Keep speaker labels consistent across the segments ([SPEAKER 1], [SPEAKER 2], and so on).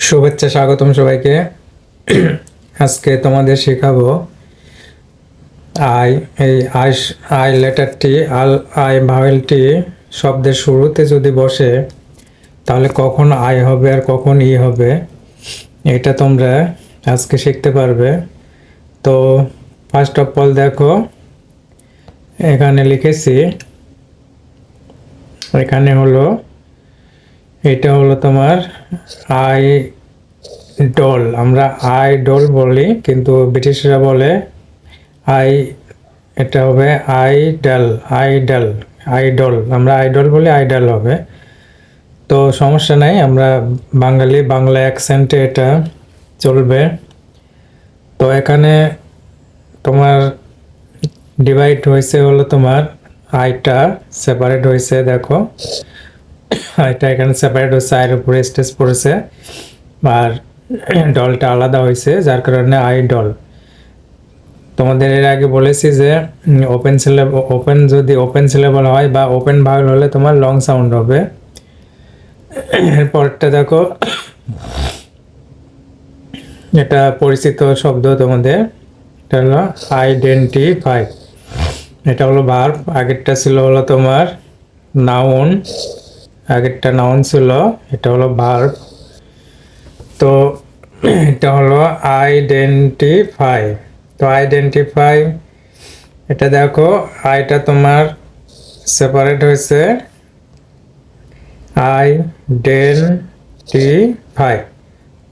[SPEAKER 1] শুভেচ্ছা, স্বাগতম সবাইকে। আজকে তোমাদের শেখাবো আই। এই আই আই লেটারটি আই ভাওয়েলটি শব্দের শুরুতে যদি বসে তাহলে কখন আই হবে আর কখন ই হবে এটা তোমরা আজকে শিখতে পারবে। তো ফার্স্ট অফ অল দেখো, এখানে লিখেছি, এখানে হলো, এটা হলো তোমার আই ডল। আমরা আই ডল বলি, কিন্তু ব্রিটিশরা বলে আই, এটা হবে আইডল। আইডল, আইডল, আমরা আইডল বলি, আইডল হবে। তো সমস্যা নাই, আমরা বাঙালি, বাংলা অ্যাকসেন্টে এটা চলবে। তো এখানে তোমার ডিভাইড হয়েছে হলো, তোমার আইটা সেপারেট হয়েছে, দেখো আইটা এখানে সেপারেট হয়েছে, আইয়ের উপরে স্টেজ পড়েছে, আর ডলটা আলাদা হয়েছে, যার কারণে আইডল। তোমাদের এর আগে বলেছি যে ওপেন সিলেবল, যদি ওপেন সিলেবল হয় বা ওপেন ভাওয়েল হলে তোমার লং সাউন্ড হবে। এরপরটা দেখো, এটা পরিচিত শব্দ তোমাদের, এটা হলো আইডেন্টিফাই। এটা হলো ভার্ব, আগেরটা ছিল হলো তোমার নাউন, আগেরটা নাউন ছিল, এটা হলো ভার্ব। তো এটা হলো আইডেন্টিফাই। তো আইডেন্টিফাই, এটা দেখো আইটা তোমার সেপারেট হয়েছে, আইডেন্টিফাই।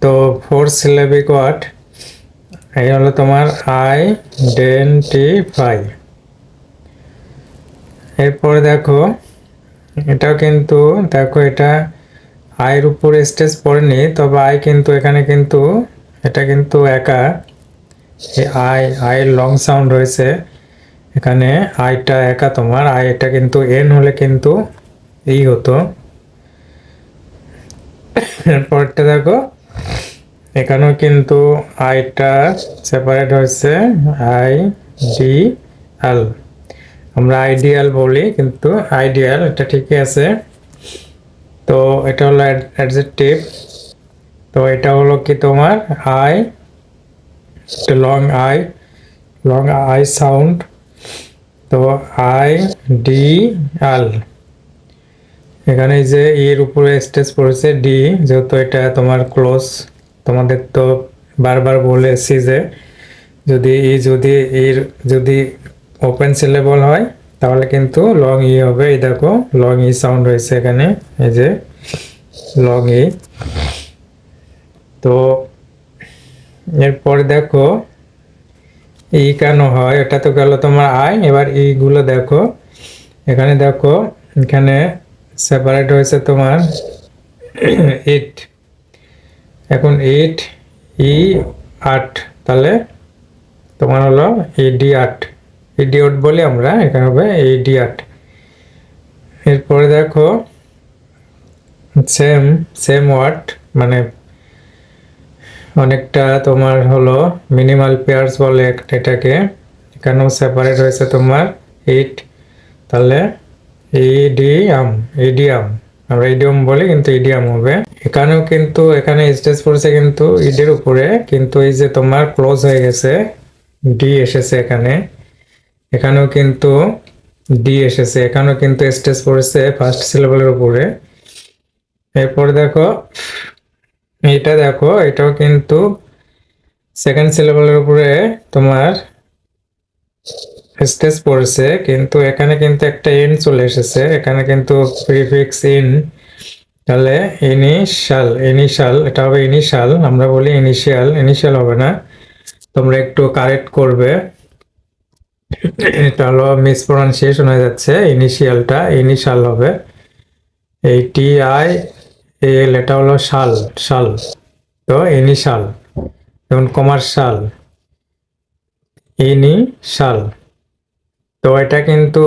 [SPEAKER 1] তো ফোর সিলেবিক ওয়ার্ড, এই হলো তোমার আইডেন্টিফাই। এরপরে দেখো, এটাও কিন্তু দেখো, এটা আয়ের উপরে স্টেজ পড়েনি, তবে আই কিন্তু এখানে কিন্তু এটা কিন্তু একা, আয়ের লং সাউন্ড হয়েছে এখানে, আইটা একা তোমার, আই এটা কিন্তু এন হলে কিন্তু এই হতো। এরপরটা দেখো, এখানেও কিন্তু আইটা সেপারেট হয়েছে, আই ডি এল। আমরা আইডিয়াল বলি, কিন্তু আইডিয়াল এটা ঠিকই আছে। তো এটা হলো অ্যাডজেক্টিভ। তো এটা হলো কি তোমার I, long I, long I sound. তো আই ডি এল, এখানে যে এর উপরে স্টেজ পড়েছে ডি, যেহেতু এটা তোমার ক্লোজ। তোমাদের তো বারবার বলেছি যে যদি ওপেন সিলেবল হয় তাহলে কিন্তু লং ই হবে। এই দেখো লং ই সাউন্ড হয়েছে এখানে, এই যে লং ই। তো এরপরে দেখো ই কেন হয়, এটা তো গেল তোমার আই। এবার ই গুলো দেখো, এখানে দেখো, এখানে সেপারেট হয়েছে তোমার ইট। এখন ইট, ই আট, তাহলে তোমার হলো ইডিয়াট, ইডিয়ট বলি আমরা, এখানে হবে ইডিয়াট। এরপরে দেখো সেম, সেম ওয়ার্ড, মানে অনেকটা তোমার হলো মিনিমাল পেয়ার্স বলে এটাকে, এখানেও সেপারেট হয়েছে তোমার ইট, তাহলে ইডিয়াম, ইডিয়াম, আমরা ইডিয়ম বলি কিন্তু ইডিয়াম হবে। এখানেও কিন্তু এখানে স্টেজ পড়েছে কিন্তু ইডের উপরে, কিন্তু এই যে তোমার ক্লোজ হয়ে গেছে, ডি এসেছে এখানে, এখানেও কিন্তু ডি এসেছে, এখানেও কিন্তু স্টেজ পড়েছে ফার্স্ট সিলেবলের উপরে। এরপরে দেখো এটা দেখো, এটাও কিন্তু সেকেন্ড সিলেবলের উপরে তোমার স্টেজ পড়েছে, কিন্তু এখানে কিন্তু একটা এন চলে এসেছে, এখানে কিন্তু প্রিফিক্স ইন, তাহলে ইনিশাল, ইনিশাল, এটা হবে ইনিশাল, আমরা বলি ইনিশিয়াল, ইনিশিয়াল হবে না, তোমরা একটু কারেক্ট করবে, এটা হলো মিসপ্রনাউন্সিয়েশন হয়ে যাচ্ছে, ইনিশিয়ালটা ইনিশাল হবে। এই টি আই এল, এটা হলো শাল, শাল, তো ইনিশাল, যেমন কমার্শাল, ইনিশাল। তো এটা কিন্তু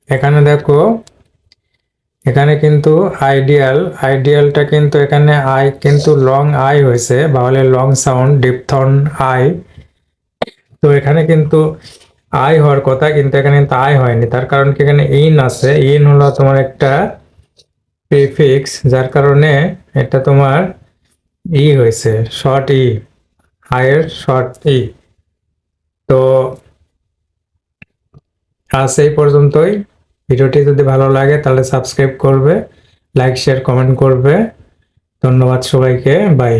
[SPEAKER 1] এখানে দেখো, এখানে কিন্তু আইডিয়াল, আইডিয়ালটা কিন্তু এখানে আই কিন্তু লং আই হয়েছে, বাওয়ালের লং সাউন্ড ডিপথন আই। তো এখানে কিন্তু আই হওয়ার কথা, কিন্তু এখানে কিন্তু আই হয়নি, তার কারণ কি এখানে ইন আছে, ইন হলো তোমার একটা প্রিফিক্স, যার কারণে এটা তোমার ই হয়েছে, শর্ট ই, আয়ের শর্ট ই। তো আজ এই পর্যন্তই। ভিডিওটি যদি ভালো লাগে তাহলে সাবস্ক্রাইব করবে, লাইক শেয়ার কমেন্ট করবে। ধন্যবাদ সবাইকে, বাই।